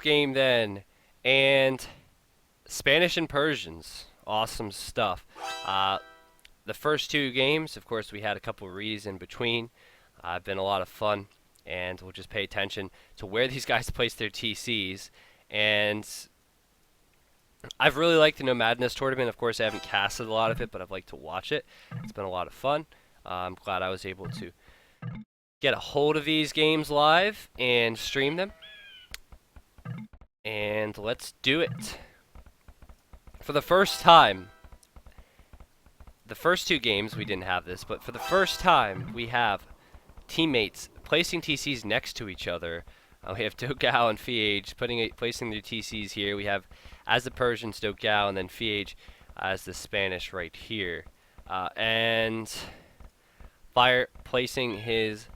Game then, and Spanish and Persians, awesome stuff. The first two games, of course, we had a couple of reads in between. Been a lot of fun, and we'll just pay attention to where these guys place their TCs. And I've really liked the Nomadness tournament. Of course, I haven't casted a lot of it, but I've liked to watch it. It's been a lot of fun. I'm glad I was able to get a hold of these games live and stream them. And let's do it. For the first time, the first two games we didn't have this, but for the first time we have teammates placing TCs next to each other. We have Dogao and Feage placing their TCs here. We have, as the Persians, Dogao, and then Feage as the Spanish right here. And F1re placing his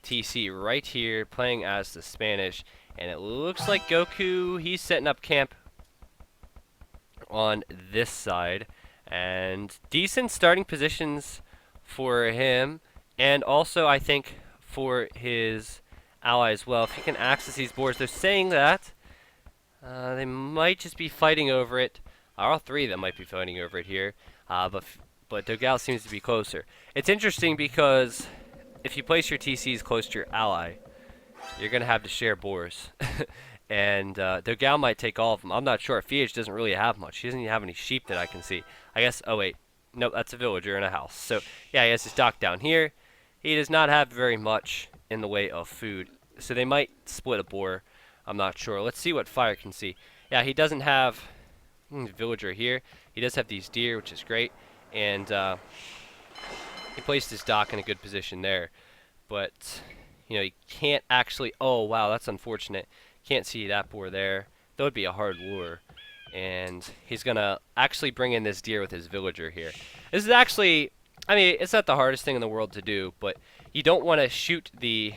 TC right here, playing as the Spanish. And it looks like Goku, he's setting up camp on this side. And decent starting positions for him. And also, I think, for his ally as well. If he can access these boards, they're saying that they might just be fighting over it. All three of them might be fighting over it here. But Dogao seems to be closer. It's interesting because if you place your TCs close to your ally, you're going to have to share boars. And Dogao might take all of them. I'm not sure. Feage doesn't really have much. He doesn't even have any sheep that I can see. I guess, oh wait. Nope, that's a villager in a house. So, yeah, he has his dock down here. He does not have very much in the way of food. So they might split a boar. I'm not sure. Let's see what F1re can see. Yeah, he doesn't have villager here. He does have these deer, which is great. And he placed his dock in a good position there. But, you know, he can't actually... Oh, wow, that's unfortunate. Can't see that boar there. That would be a hard lure. And he's going to actually bring in this deer with his villager here. This is actually... I mean, it's not the hardest thing in the world to do, but you don't want to shoot the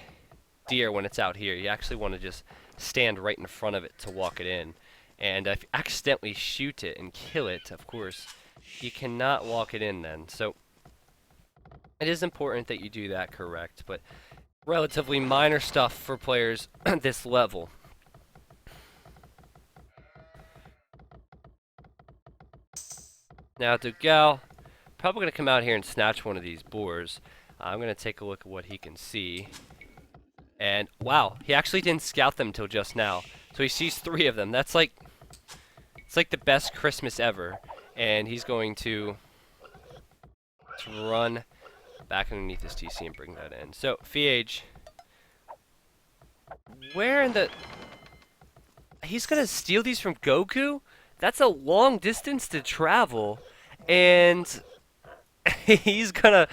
deer when it's out here. You actually want to just stand right in front of it to walk it in. And if you accidentally shoot it and kill it, of course, you cannot walk it in then. So it is important that you do that correct, but relatively minor stuff for players at this level. Now, Dogao, probably going to come out here and snatch one of these boars. I'm going to take a look at what he can see. And, wow, he actually didn't scout them till just now. So he sees three of them. That's like, it's like the best Christmas ever. And he's going to run back underneath this TC and bring that in. So, Feage, where in the... He's going to steal these from Goku? That's a long distance to travel. And... he's gonna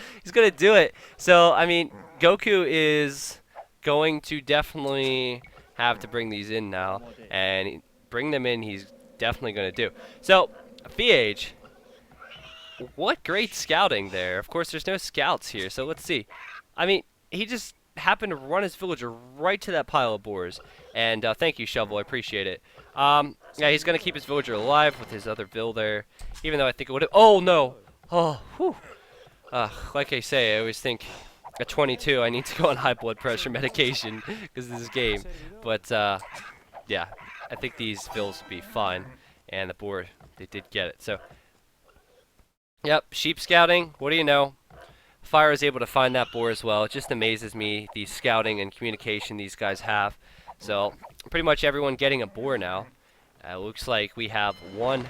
do it. So I mean, Goku is going to definitely have to bring these in now, and bring them in. He's definitely gonna do. So Feage, what great scouting there. Of course, there's no scouts here, so let's see. I mean, he just happened to run his villager right to that pile of boars. And thank you, Shovel. I appreciate it. Yeah, he's gonna keep his villager alive with his other vill there, even though I think it would have. Oh no. Oh, whew. Like I say, I always think at 22 I need to go on high blood pressure medication because of this game. But, yeah, I think these vills will be fine. And the boar, they did get it. So, yep, sheep scouting, what do you know? F1re is able to find that boar as well. It just amazes me, the scouting and communication these guys have. So, pretty much everyone getting a boar now. Looks like we have one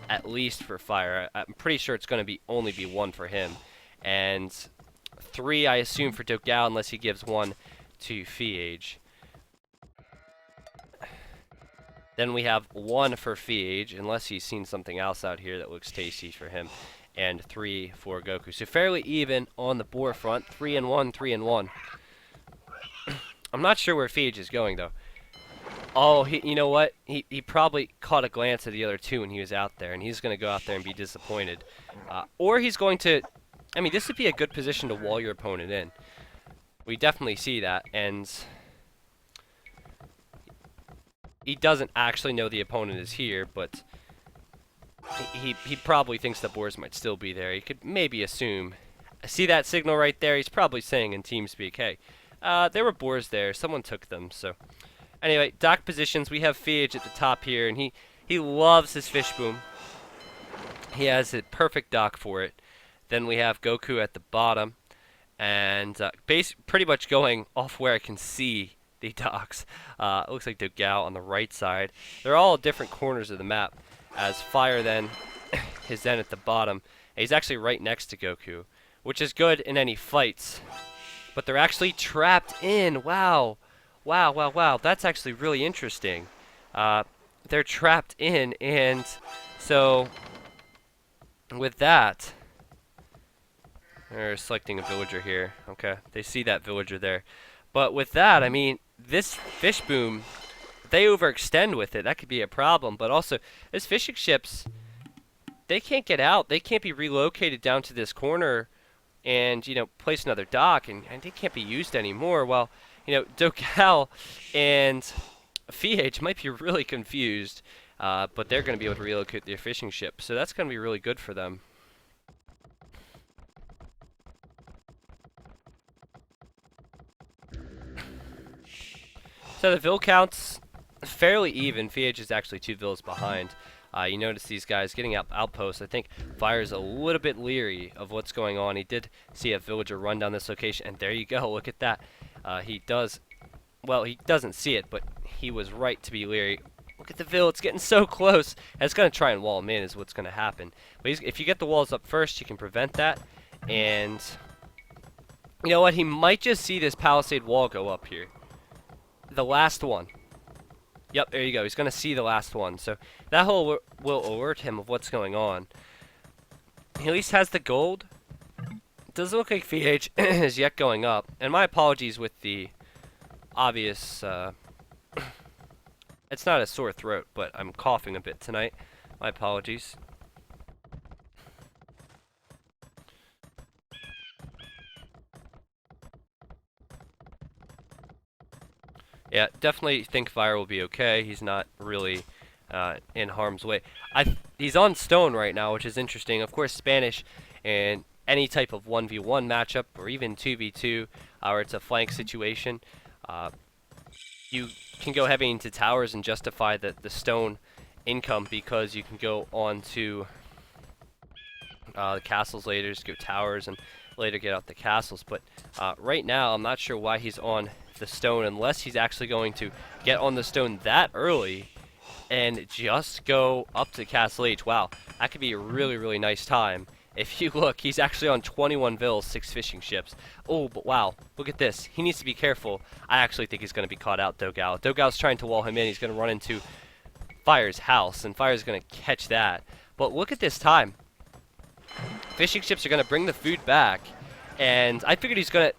at least for F1re. I'm pretty sure it's going to only be one for him. And 3, I assume, for Dogao, unless he gives one to Feage. Then we have 1 for Feage, unless he's seen something else out here that looks tasty for him. And 3 for Goku. So fairly even on the boar front. 3 and 1, 3 and 1. I'm not sure where Feage is going, though. Oh, you know what? He probably caught a glance at the other two when he was out there, and he's going to go out there and be disappointed. Or he's going to... I mean, this would be a good position to wall your opponent in. We definitely see that, and... He doesn't actually know the opponent is here, but... He probably thinks the boars might still be there. He could maybe assume. See that signal right there? He's probably saying in TeamSpeak, hey, there were boars there. Someone took them, so... Anyway, dock positions. We have Feage at the top here, and he loves his fish boom. He has a perfect dock for it. Then we have Goku at the bottom, and pretty much going off where I can see the docks. It looks like Dogao on the right side. They're all different corners of the map, as F1re then is then at the bottom. And he's actually right next to Goku, which is good in any fights. But they're actually trapped in. Wow. Wow, wow, wow. That's actually really interesting. They're trapped in, and so with that, they're selecting a villager here. Okay, they see that villager there. But with that, I mean, this fish boom, they overextend with it. That could be a problem. But also, these fishing ships, they can't get out. They can't be relocated down to this corner and, you know, place another dock, and they can't be used anymore. Well, you know, Dogao and Feage might be really confused, but they're going to be able to relocate their fishing ship. So that's going to be really good for them. So the vill count's fairly even. Feage is actually 2 vills behind. You notice these guys getting outposts. I think F1re's a little bit leery of what's going on. He did see a villager run down this location, and there you go. Look at that. He doesn't see it, but he was right to be leery. Look at the vill. It's getting so close. And it's going to try and wall him in is what's going to happen. But if you get the walls up first, you can prevent that. And you know what? He might just see this palisade wall go up here. The last one. Yep, there you go. He's going to see the last one. So that will alert him of what's going on. He at least has the gold. It doesn't look like Feage is yet going up. And my apologies with the obvious... it's not a sore throat, but I'm coughing a bit tonight. My apologies. Yeah, definitely think F1re will be okay. He's not really in harm's way. He's on stone right now, which is interesting. Of course, Spanish and any type of 1v1 matchup, or even 2v2, or it's a flank situation, you can go heavy into towers and justify the stone income because you can go on to the castles later, just go towers and later get out the castles. But right now, I'm not sure why he's on the stone unless he's actually going to get on the stone that early and just go up to Castle H. Wow, that could be a really, really nice time. If you look, he's actually on 21 vills, 6 fishing ships. Oh, but wow, look at this. He needs to be careful. I actually think he's going to be caught out, Dogao. Dogao's trying to wall him in. He's going to run into F1re's house, and F1re's going to catch that. But look at this time. Fishing ships are going to bring the food back, and I figured he's going to...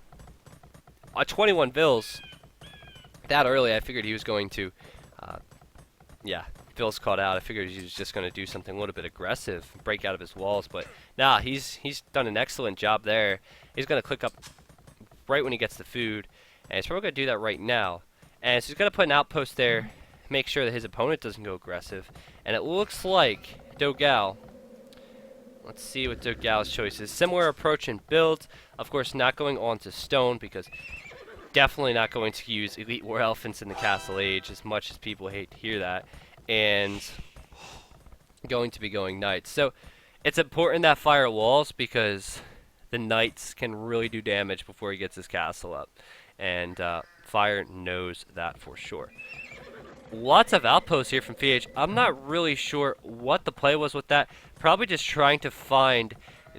21 vills that early, I figured he was going to, yeah, vills caught out. I figured he was just going to do something a little bit aggressive, break out of his walls, but nah, he's done an excellent job there. He's going to click up right when he gets the food, and he's probably going to do that right now. And so he's going to put an outpost there, make sure that his opponent doesn't go aggressive. And it looks like Dogao, let's see what Dogao's choice is. Similar approach and build, of course not going on to stone because definitely not going to use Elite War Elephants in the Castle Age, as much as people hate to hear that, and going to be going Knights. So it's important that F1re walls because the Knights can really do damage before he gets his castle up, and F1re knows that for sure. Lots of outposts here from Feage. I'm not really sure what the play was with that. Probably just trying to find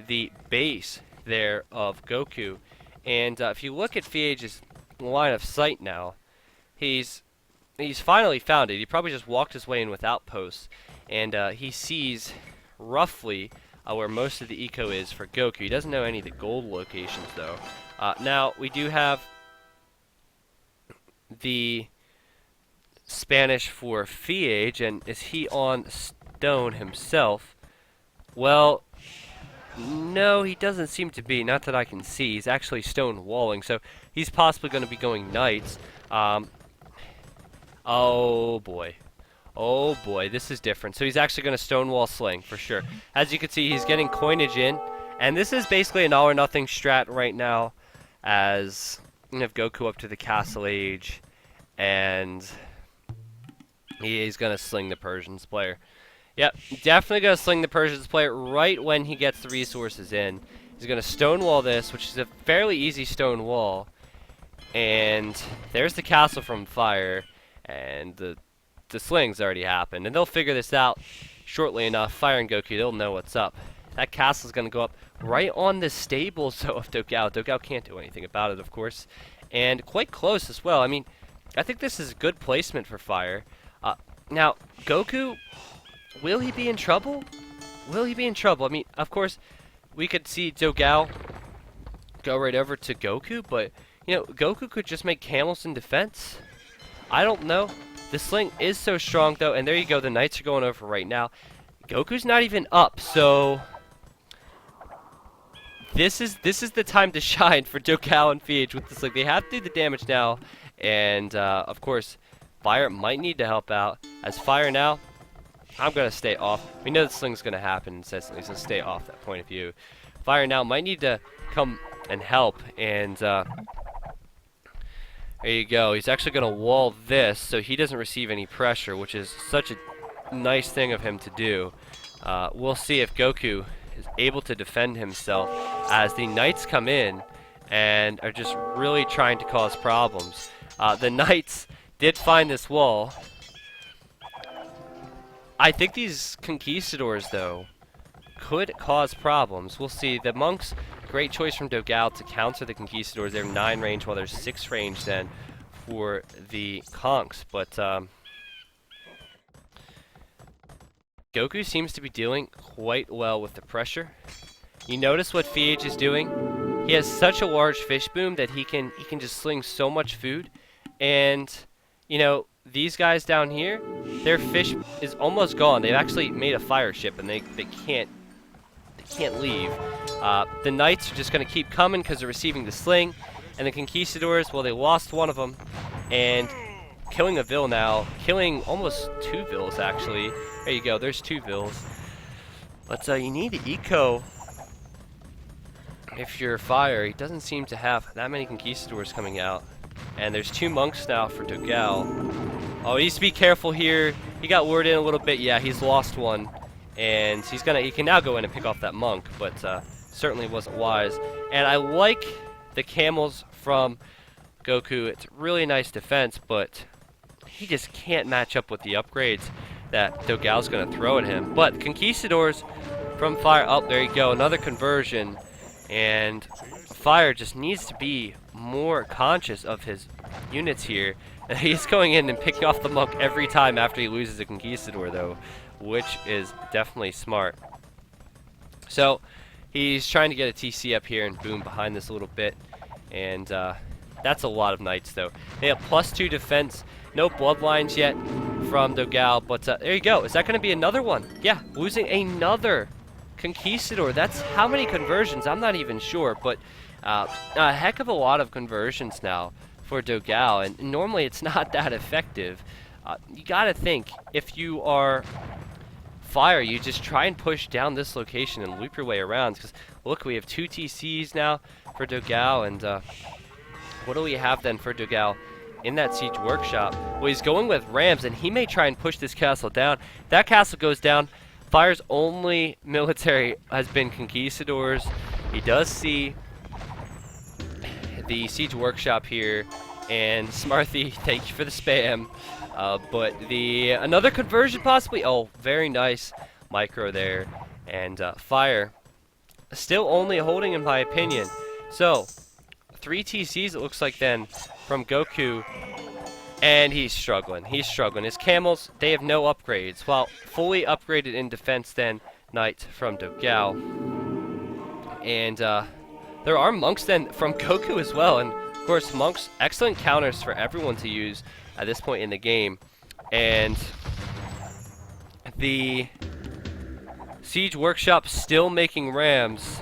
the base there of Goku. And if you look at Feage's line of sight now, he's finally found it. He probably just walked his way in with outposts, and he sees roughly where most of the eco is for Goku. He doesn't know any of the gold locations though. Now we do have the Spanish for Feage, and is he on stone himself? Well, no, he doesn't seem to be, not that I can see. He's actually stone walling, so he's possibly going to be going Knights. Oh boy. Oh boy, this is different. So he's actually going to stonewall sling, for sure. As you can see, he's getting coinage in, and this is basically an all or nothing strat right now, as you have Goku up to the Castle Age, and He's going to sling the Persians player. Yep, definitely going to sling the Persians player right when he gets the resources in. He's going to stonewall this, which is a fairly easy stone wall. And there's the castle from Fire, and the sling's already happened. And they'll figure this out shortly enough. Fire and Goku, they'll know what's up. That castle's going to go up right on the stables of Dogao. Dogao can't do anything about it, of course. And quite close as well. I mean, I think this is good placement for Fire. Now, Goku, will he be in trouble? Will he be in trouble? I mean, of course, we could see Dogao go right over to Goku, but, you know, Goku could just make camels in defense. I don't know. The sling is so strong, though, and there you go. The knights are going over right now. Goku's not even up, so this is the time to shine for Dogao and Feage with the sling. They have to do the damage now, and, of course, Fire might need to help out. As Fire now, I'm going to stay off. We know the sling's going to happen incessantly, so stay off that point of view. Fire now might need to come and help, and there you go. He's actually going to wall this so he doesn't receive any pressure, which is such a nice thing of him to do. We'll see if Goku is able to defend himself as the knights come in and are just really trying to cause problems. The knights did find this wall. I think these conquistadors, though, could cause problems. We'll see. The monks, great choice from Dogao to counter the conquistadors. They're 9 range while there's 6 range then for the conks. But Goku seems to be dealing quite well with the pressure. You notice what Feage is doing? He has such a large fish boom that he can just sling so much food. And, you know, these guys down here, their fish is almost gone. They've actually made a fire ship, and they can't leave. The knights are just going to keep coming because they're receiving the sling, and the conquistadors, well, they lost one of them, and killing a Vil now, killing almost 2 Vils actually. There you go. There's 2 Vils. But you need to eco if you're Fire. He doesn't seem to have that many conquistadors coming out. And there's 2 monks now for Dogao. Oh, he needs to be careful here. He got lured in a little bit. Yeah, he's lost one. And he can now go in and pick off that monk, but certainly wasn't wise. And I like the camels from Goku. It's really nice defense, but he just can't match up with the upgrades that Dogao's going to throw at him. But conquistadors from Fire, oh, there you go, another conversion. And Fire just needs to be more conscious of his units here. He's going in and picking off the monk every time after he loses a conquistador, though, which is definitely smart. So he's trying to get a TC up here and boom behind this a little bit, and that's a lot of knights, though. They have +2 defense, no bloodlines yet from Dogao, but there you go. Is that going to be another one? Yeah, losing another conquistador. That's how many conversions? I'm not even sure, but a heck of a lot of conversions now for Dogao, and normally it's not that effective. You gotta think, if you are Fire, you just try and push down this location and loop your way around, because look, we have 2 TCs now for Dogao, and what do we have then for Dogao in that siege workshop? Well, he's going with rams, and he may try and push this castle down. That castle goes down. Fire's only military has been conquistadors. He does see the siege workshop here, and Smarthy, thank you for the spam. But another conversion possibly. Oh, very nice micro there, and Fire still only holding in my opinion. So 3 TCs it looks like then from Goku, and he's struggling. He's struggling. His camels, they have no upgrades. While fully upgraded in defense then, knight from Dogao, and there are monks then from Goku as well, and of course monks, excellent counters for everyone to use at this point in the game. And the siege workshop still making rams.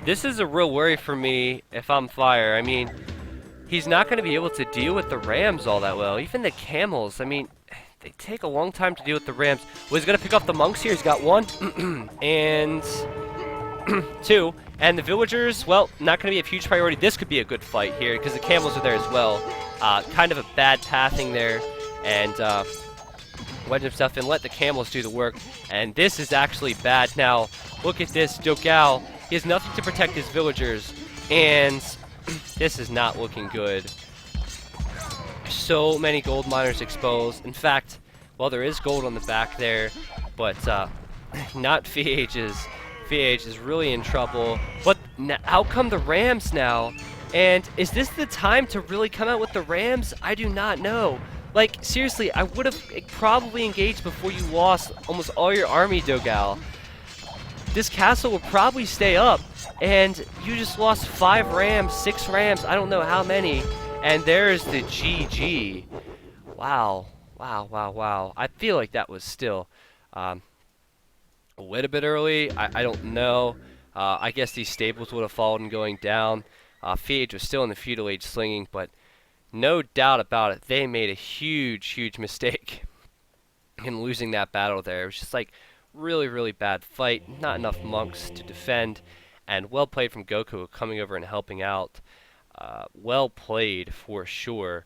This is a real worry for me if I'm Fire. I mean, he's not going to be able to deal with the rams all that well. Even the camels, I mean, they take a long time to deal with the rams. Well, he's going to pick off the monks here. He's got 1 and 2. And the villagers, well, not going to be a huge priority. This could be a good fight here because the camels are there as well. Kind of a bad pathing there. And wedge himself in, let the camels do the work, and this is actually bad. Now, look at this, Dogao, he has nothing to protect his villagers, and this is not looking good. So many gold miners exposed. In fact, well, there is gold on the back there, but not Feage's. Feage is really in trouble. But out come the Rams now, and is this the time to really come out with the Rams? I do not know. Like, seriously, I would have probably engaged before you lost almost all your army, Dogao. This castle will probably stay up, and you just lost 5 Rams, 6 Rams, I don't know how many, and there's the GG. Wow, wow, wow, wow. I feel like that was still a little bit early. I don't know. I guess these stables would have fallen going down. Feage was still in the feudal age slinging, but no doubt about it, they made a huge, huge mistake in losing that battle there. It was just like really, really bad fight. Not enough monks to defend, and well played from Goku coming over and helping out. Well played for sure.